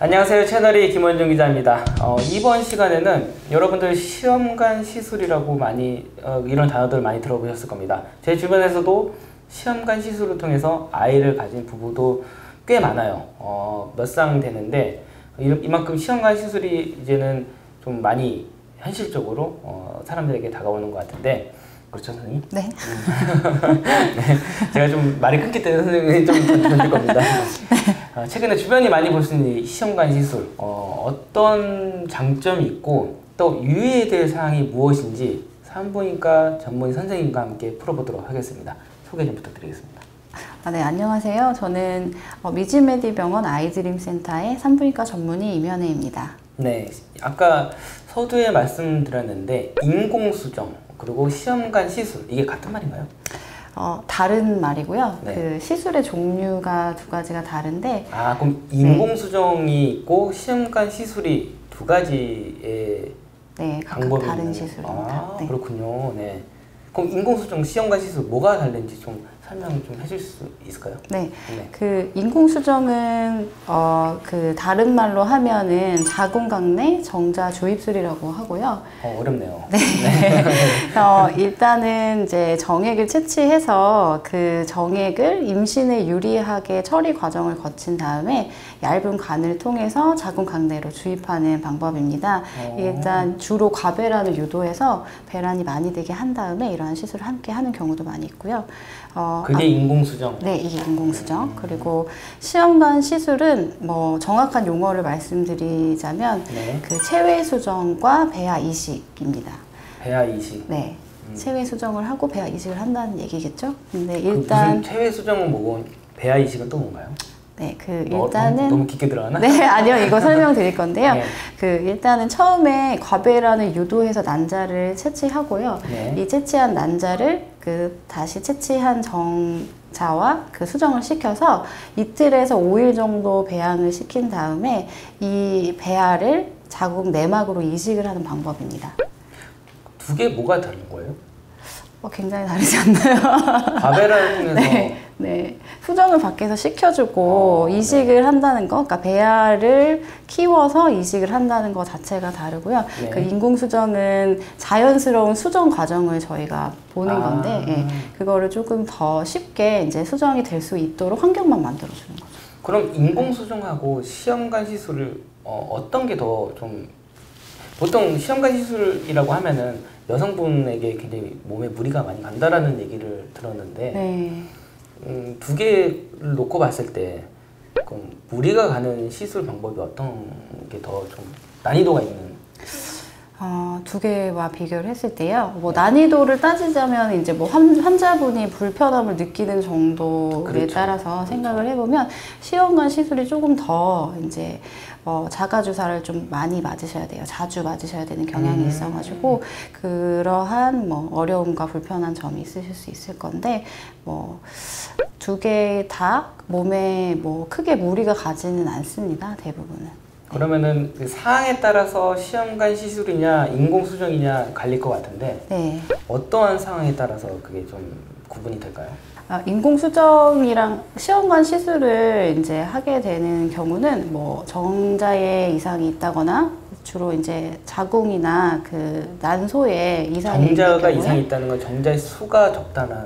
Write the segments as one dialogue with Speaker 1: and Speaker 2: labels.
Speaker 1: 안녕하세요. 채널이 김원중 기자입니다. 이번 시간에는 여러분들 시험관 시술이라고 많이 이런 단어들 많이 들어보셨을 겁니다. 제 주변에서도 시험관 시술을 통해서 아이를 가진 부부도 꽤 많아요. 몇 상 되는데 이만큼 시험관 시술이 이제는 좀 많이 현실적으로 사람들에게 다가오는 것 같은데, 그렇죠, 선생님?
Speaker 2: 네.
Speaker 1: 네. 제가 좀 말이 끊기 때문에 선생님이 좀 던질 겁니다. 최근에 주변이 많이 볼 수 있는 이 시험관 시술, 어떤 장점이 있고 또 유의해야 될 사항이 무엇인지 산부인과 전문의 선생님과 함께 풀어보도록 하겠습니다. 소개 좀 부탁드리겠습니다.
Speaker 2: 네, 안녕하세요. 저는 미즈메디병원 아이드림센터의 산부인과 전문의 임현애입니다.
Speaker 1: 네, 아까 서두에 말씀드렸는데 인공수정 그리고 시험관 시술, 이게 같은 말인가요?
Speaker 2: 다른 말이고요.
Speaker 1: 네.
Speaker 2: 그 시술의 종류가 두 가지가 다른데.
Speaker 1: 그럼 인공수정이 있고 시험관 시술이 두 가지의
Speaker 2: 각각 다른 시술입니다. 네.
Speaker 1: 그렇군요. 네. 그럼 인공수정, 시험관 시술 뭐가 다른지 좀 설명 좀 해줄 수 있을까요?
Speaker 2: 네. 그 인공수정은 그 다른 말로 하면은 자궁곽내 정자 주입술이라고 하고요.
Speaker 1: 어렵네요.
Speaker 2: 네. 일단은 이제 정액을 채취해서 그 정액을 임신에 유리하게 처리 과정을 거친 다음에 얇은 관을 통해서 자궁곽내로 주입하는 방법입니다. 일단 주로 과배란을 유도해서 배란이 많이 되게 한 다음에 이러한 시술을 함께 하는 경우도 많이 있고요.
Speaker 1: 그게 인공수정?
Speaker 2: 네, 이게 인공수정. 그리고 시험관 시술은 뭐 정확한 용어를 말씀드리자면 그 체외수정과 배아 이식입니다.
Speaker 1: 배아 이식?
Speaker 2: 네. 체외수정을 하고 배아 이식을 한다는 얘기겠죠? 근데 일단
Speaker 1: 무슨 체외수정은 뭐고 배아 이식은 또 뭔가요?
Speaker 2: 네, 일단은
Speaker 1: 너무 깊게 들어가나?
Speaker 2: 네, 아니요, 이거 설명드릴 건데요.
Speaker 1: 네.
Speaker 2: 일단은 처음에 과배란을 유도해서 난자를 채취하고요.
Speaker 1: 네.
Speaker 2: 이 채취한 난자를 다시 채취한 정자와 수정을 시켜서 이틀에서 5일 정도 배양을 시킨 다음에 이 배아를 자궁 내막으로 이식을 하는 방법입니다.
Speaker 1: 두 개 뭐가 다른 거예요?
Speaker 2: 굉장히 다르지 않나요?
Speaker 1: 과배란을 통해서
Speaker 2: 네, 수정을 밖에서 시켜주고 이식을 한다는 거, 그러니까 배아를 키워서 이식을 한다는 거 자체가 다르고요.
Speaker 1: 네.
Speaker 2: 그 인공수정은 자연스러운 수정 과정을 저희가 보는 건데, 그거를 조금 더 쉽게 이제 수정이 될 수 있도록 환경만 만들어주는 거죠.
Speaker 1: 그럼 인공수정하고 시험관 시술을 어떤 게 더 좀, 보통 시험관 시술이라고 하면은 여성분에게 굉장히 몸에 무리가 많이 간다라는 얘기를 들었는데,
Speaker 2: 네.
Speaker 1: 두 개를 놓고 봤을 때 그럼 무리가 가는 시술 방법이 어떤 게 더 좀 난이도가 있는?
Speaker 2: 두 개와 비교를 했을 때요. 난이도를 따지자면 이제 환자분이 불편함을 느끼는 정도에
Speaker 1: 그렇죠.
Speaker 2: 따라서 생각을 해보면 시험관 시술이 조금 더 이제 자가주사를 좀 많이 맞으셔야 돼요. 자주 맞으셔야 되는 경향이 있어가지고 그러한 어려움과 불편한 점이 있으실 수 있을 건데 두 개 다 몸에 크게 무리가 가지는 않습니다. 대부분은.
Speaker 1: 그러면은 그 사항에 따라서 시험관 시술이냐 인공수정이냐 갈릴 것 같은데,
Speaker 2: 네.
Speaker 1: 어떠한 상황에 따라서 그게 좀 구분이 될까요?
Speaker 2: 인공수정이랑 시험관 시술을 이제 하게 되는 경우는 정자에 이상이 있다거나 주로 이제 자궁이나 난소에 이상이 있는
Speaker 1: 정자가
Speaker 2: 경우에
Speaker 1: 이상이 있다는 건 정자의 수가 적다는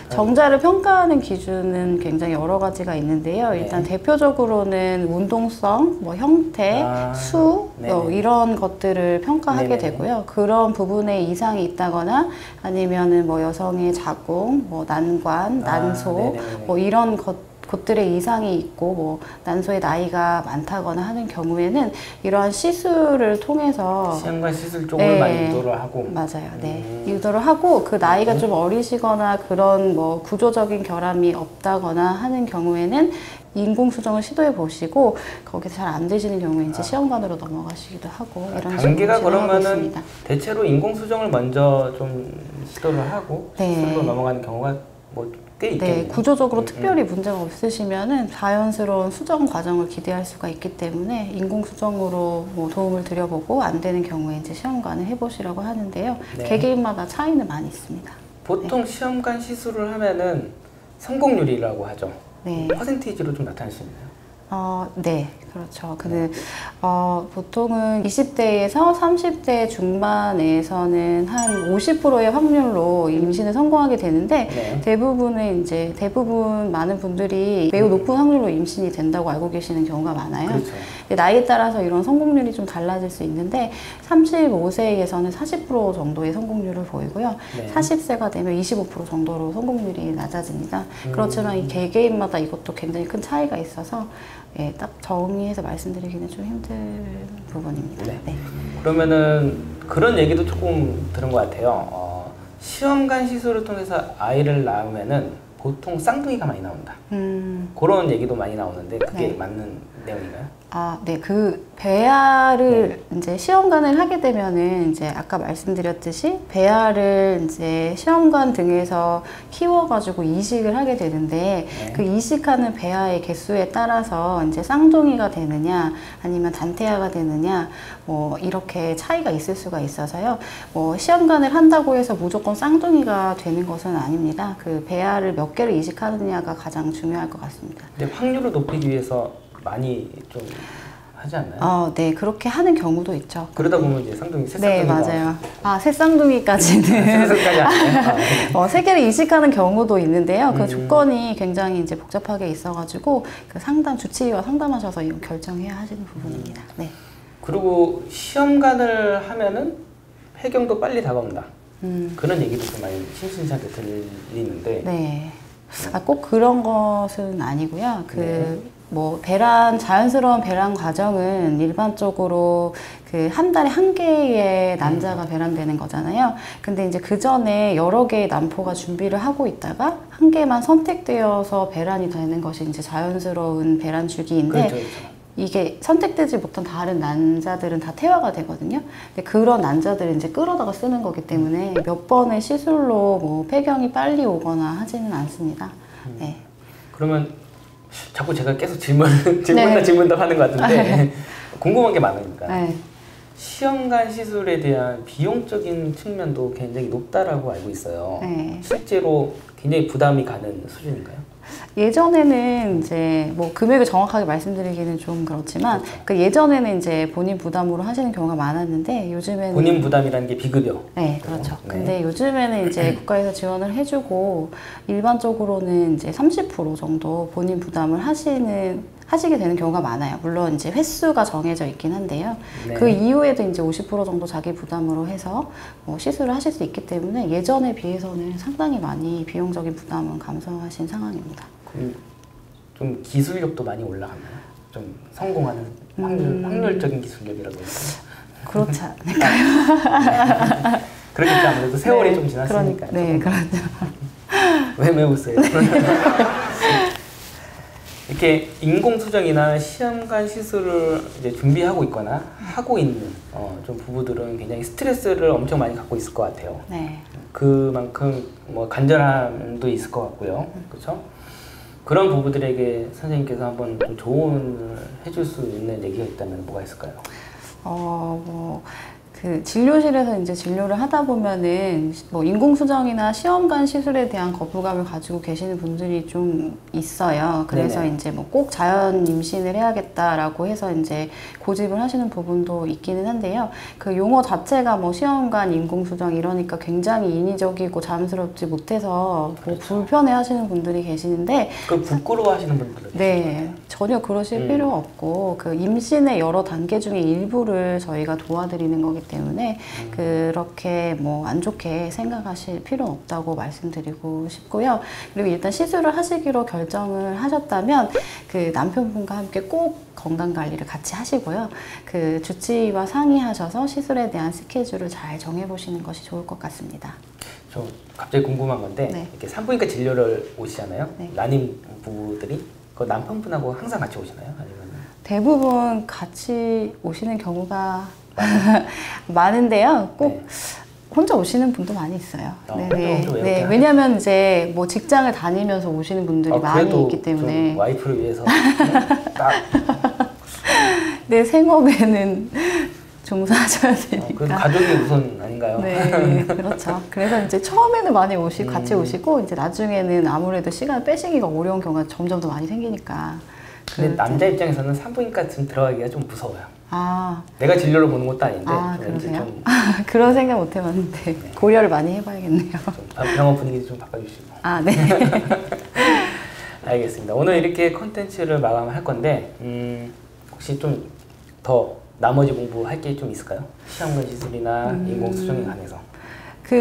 Speaker 2: 정자를 평가하는 기준은 굉장히 여러 가지가 있는데요. 일단 대표적으로는 운동성, 형태, 수 이런 것들을 평가하게 되고요. 그런 부분에 이상이 있다거나 아니면은 여성의 자궁, 난관, 난소 이런 곳들에 이상이 있고 난소의 나이가 많다거나 하는 경우에는 이러한 시술을 통해서
Speaker 1: 시험관 시술 쪽을 많이 유도를 하고.
Speaker 2: 맞아요. 네. 유도를 하고 그 나이가 좀 어리시거나 그런 구조적인 결함이 없다거나 하는 경우에는 인공수정을 시도해 보시고 거기서 잘 안 되시는 경우에 이제 시험관으로 넘어가시기도 하고 이런
Speaker 1: 단계가
Speaker 2: 식으로 진행하고
Speaker 1: 그러면은
Speaker 2: 있습니다.
Speaker 1: 대체로 인공수정을 먼저 좀 시도를 하고
Speaker 2: 네.
Speaker 1: 시술로 넘어가는 경우가 꽤 있겠네요.
Speaker 2: 네, 구조적으로 특별히 문제가 없으시면은 자연스러운 수정 과정을 기대할 수가 있기 때문에 인공수정으로 도움을 드려보고 안 되는 경우에 이제 시험관을 해보시라고 하는데요.
Speaker 1: 네.
Speaker 2: 개개인마다 차이는 많이 있습니다.
Speaker 1: 보통 시험관 시술을 하면은 성공률이라고 하죠.
Speaker 2: 네.
Speaker 1: 퍼센테이지로 좀 나타낼 수 있나요?
Speaker 2: 네. 그렇죠. 보통은 20대에서 30대 중반에서는 한 50%의 확률로 임신을 성공하게 되는데
Speaker 1: 네.
Speaker 2: 대부분 많은 분들이 매우 높은 확률로 임신이 된다고 알고 계시는 경우가 많아요.
Speaker 1: 그렇죠.
Speaker 2: 나이에 따라서 이런 성공률이 좀 달라질 수 있는데 35세에서는 40% 정도의 성공률을 보이고요.
Speaker 1: 네.
Speaker 2: 40세가 되면 25% 정도로 성공률이 낮아집니다. 그렇지만 이 개개인마다 이것도 굉장히 큰 차이가 있어서 예, 딱 정리해서 말씀드리기는 좀 힘든 부분입니다.
Speaker 1: 네.
Speaker 2: 네.
Speaker 1: 그러면은 그런 얘기도 조금 들은 것 같아요. 시험관 시술을 통해서 아이를 낳으면은 보통 쌍둥이가 많이 나온다. 그런 얘기도 많이 나오는데 그게
Speaker 2: 네.
Speaker 1: 맞는 내용인가요?
Speaker 2: 네. 그 배아를 이제 시험관을 하게 되면은 이제 아까 말씀드렸듯이 배아를 이제 시험관 등에서 키워가지고 이식을 하게 되는데
Speaker 1: 네.
Speaker 2: 그 이식하는 배아의 개수에 따라서 이제 쌍둥이가 되느냐 아니면 단태아가 되느냐 뭐 이렇게 차이가 있을 수가 있어서요. 뭐 시험관을 한다고 해서 무조건 쌍둥이가 되는 것은 아닙니다. 그 배아를 몇 개를 이식하느냐가 가장 중요할 것 같습니다.
Speaker 1: 근데 확률을 높이기 위해서 많이 좀 하지 않나요?
Speaker 2: 네, 그렇게 하는 경우도 있죠.
Speaker 1: 그러다 보면 이제 쌍둥이, 새
Speaker 2: 네,
Speaker 1: 쌍둥이가
Speaker 2: 맞아요. 새 쌍둥이까지는
Speaker 1: 새까지 아니에요?
Speaker 2: 세 개를 이식하는 경우도 있는데요. 그 조건이 굉장히 이제 복잡하게 있어가지고 그 주치의와 상담하셔서 이거 결정해야 하시는 부분입니다. 네.
Speaker 1: 그리고 시험관을 하면은 폐경도 빨리 다가온다. 그런 얘기도 좀 많이 심심찮게 들리는데.
Speaker 2: 네. 꼭 그런 것은 아니고요.
Speaker 1: 네.
Speaker 2: 자연스러운 배란 과정은 일반적으로 한 달에 한 개의 난자가 배란되는 거잖아요. 근데 이제 그 전에 여러 개의 난포가 준비를 하고 있다가 한 개만 선택되어서 배란이 되는 것이 이제 자연스러운 배란 주기인데
Speaker 1: 그렇죠, 그렇죠.
Speaker 2: 이게 선택되지 못한 다른 난자들은 다 태화가 되거든요. 근데 그런 난자들을 이제 끌어다가 쓰는 거기 때문에 몇 번의 시술로 폐경이 빨리 오거나 하지는 않습니다. 네.
Speaker 1: 그러면 자꾸 제가 계속 질문답 하는 것 같은데 궁금한 게 많으니까.
Speaker 2: 네.
Speaker 1: 시험관 시술에 대한 비용적인 측면도 굉장히 높다라고 알고 있어요.
Speaker 2: 네.
Speaker 1: 실제로 굉장히 부담이 가는 수준인가요?
Speaker 2: 예전에는 이제 금액을 정확하게 말씀드리기는 좀 그렇지만
Speaker 1: 그렇죠.
Speaker 2: 예전에는 이제 본인 부담으로 하시는 경우가 많았는데 요즘에는
Speaker 1: 본인 부담이라는 게 비급여.
Speaker 2: 네, 그렇죠.
Speaker 1: 네.
Speaker 2: 근데 요즘에는 이제 국가에서 지원을 해주고 일반적으로는 이제 30% 정도 본인 부담을 하시게 되는 경우가 많아요. 물론 이제 횟수가 정해져 있긴 한데요.
Speaker 1: 네.
Speaker 2: 그 이후에도 이제 50% 정도 자기 부담으로 해서 시술을 하실 수 있기 때문에 예전에 비해서는 상당히 많이 비용적인 부담은 감소하신 상황입니다.
Speaker 1: 그럼 좀 기술력도 많이 올라갔나요? 좀 성공하는 확률적인 기술력이라고 할까요?
Speaker 2: 그렇지 않을까요?
Speaker 1: 그렇겠죠. 아무래도 세월이
Speaker 2: 네,
Speaker 1: 좀 지났으니까.
Speaker 2: 네, 그렇죠.
Speaker 1: 왜 매우세요? 이렇게 인공수정이나 시험관 시술을 이제 준비하고 있거나 하고 있는 좀 부부들은 굉장히 스트레스를 엄청 많이 갖고 있을 것 같아요.
Speaker 2: 네.
Speaker 1: 그만큼 간절함도 있을 것 같고요. 그렇죠? 그런 부부들에게 선생님께서 한번 좀 조언을 해줄 수 있는 얘기가 있다면 뭐가 있을까요?
Speaker 2: 진료실에서 이제 진료를 하다 보면은 인공수정이나 시험관 시술에 대한 거부감을 가지고 계시는 분들이 좀 있어요. 그래서
Speaker 1: 네네.
Speaker 2: 이제 꼭 자연 임신을 해야겠다라고 해서 이제 고집을 하시는 부분도 있기는 한데요. 그 용어 자체가 시험관 인공수정 이러니까 굉장히 인위적이고 자연스럽지 못해서 불편해 하시는 분들이 계시는데
Speaker 1: 부끄러워 하시는 분들은
Speaker 2: 네, 전혀 그러실 필요 없고 임신의 여러 단계 중에 일부를 저희가 도와드리는 거기 때문에 그렇게 안 좋게 생각하실 필요는 없다고 말씀드리고 싶고요. 그리고 일단 시술을 하시기로 결정을 하셨다면 남편분과 함께 꼭 건강관리를 같이 하시고요. 주치의와 상의하셔서 시술에 대한 스케줄을 잘 정해보시는 것이 좋을 것 같습니다.
Speaker 1: 저 갑자기 궁금한 건데
Speaker 2: 네.
Speaker 1: 이렇게 산부인과 진료를 오시잖아요.
Speaker 2: 네.
Speaker 1: 난임 부부들이 그 남편분하고 항상 같이 오시나요? 아니면
Speaker 2: 대부분 같이 오시는 경우가 많은데요. 꼭 혼자 오시는 분도 많이 있어요. 네. 왜냐하면 이제 직장을 다니면서 오시는 분들이 많이 있기 때문에
Speaker 1: 좀 와이프를 위해서 딱
Speaker 2: 내 생업에는 종사하셔야 되니까.
Speaker 1: 그래도 가족이 우선 아닌가요?
Speaker 2: 네, 그렇죠. 그래서 이제 처음에는 많이 같이 오시고 이제 나중에는 아무래도 시간을 빼시기가 어려운 경우가 점점 더 많이 생기니까
Speaker 1: 근데 남자 입장에서는 산부인과 좀 들어가기가 좀 무서워요.
Speaker 2: 아,
Speaker 1: 내가 진료를 보는 것도 아닌데 왠지
Speaker 2: 그러세요?
Speaker 1: 좀,
Speaker 2: 그런 생각 못 해봤는데
Speaker 1: 네.
Speaker 2: 고려를 많이 해봐야겠네요.
Speaker 1: 좀 병원 분위기 좀 바꿔주시고.
Speaker 2: 아, 네.
Speaker 1: 알겠습니다. 오늘 이렇게 컨텐츠를 마감할 건데 혹시 좀 더 나머지 공부할 게 좀 있을까요? 시험관 시술이나 인공수정에 관해서.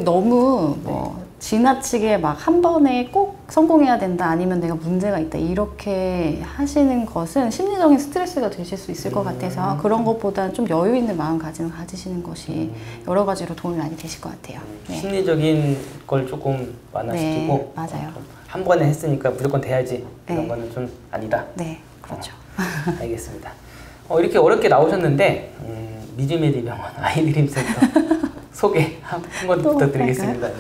Speaker 2: 너무 뭐 지나치게 막 한 번에 꼭 성공해야 된다 아니면 내가 문제가 있다 이렇게 하시는 것은 심리적인 스트레스가 되실 수 있을 것 같아서 그런 것보다는 좀 여유 있는 마음가짐을 가지시는 것이 여러 가지로 도움이 많이 되실 것 같아요. 네.
Speaker 1: 심리적인 걸 조금 완화시키고
Speaker 2: 네, 맞아요.
Speaker 1: 한 번에 했으니까 무조건 돼야지 이런
Speaker 2: 네.
Speaker 1: 거는 좀 아니다.
Speaker 2: 네, 그렇죠.
Speaker 1: 알겠습니다. 이렇게 어렵게 나오셨는데 미즈메디 병원 아이드림센터 소개 한번 부탁드리겠습니다. 네.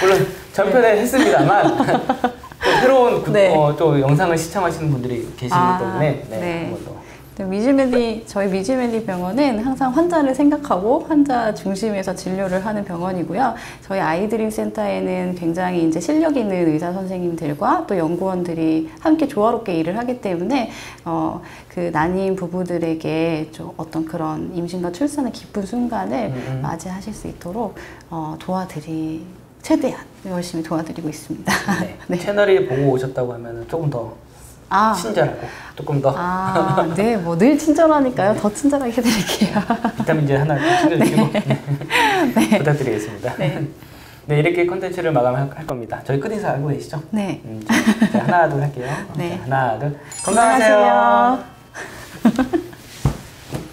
Speaker 1: 물론 전편에 했습니다만 또 새로운 또 영상을 시청하시는 분들이 계시기 때문에 한번 더.
Speaker 2: 저희 미즈메디 병원은 항상 환자를 생각하고 환자 중심에서 진료를 하는 병원이고요. 저희 아이드림 센터에는 굉장히 이제 실력 있는 의사 선생님들과 또 연구원들이 함께 조화롭게 일을 하기 때문에 그 난임 부부들에게 좀 어떤 그런 임신과 출산의 기쁜 순간을 맞이하실 수 있도록 최대한 열심히 도와드리고 있습니다.
Speaker 1: 네.
Speaker 2: 네.
Speaker 1: 채널이 보고 오셨다고 하면 조금 더 친절하고 조금 더
Speaker 2: 네, 뭐 늘 친절하니까요. 더 친절하게 해드릴게요.
Speaker 1: 비타민제 하나 좀 챙겨주시고 네. 부탁드리겠습니다. 네. 네, 이렇게 컨텐츠를 마감할 겁니다. 저희 끝인사 알고 계시죠?
Speaker 2: 네.
Speaker 1: 하나 둘 할게요.
Speaker 2: 네.
Speaker 1: 하나 둘 건강하세요.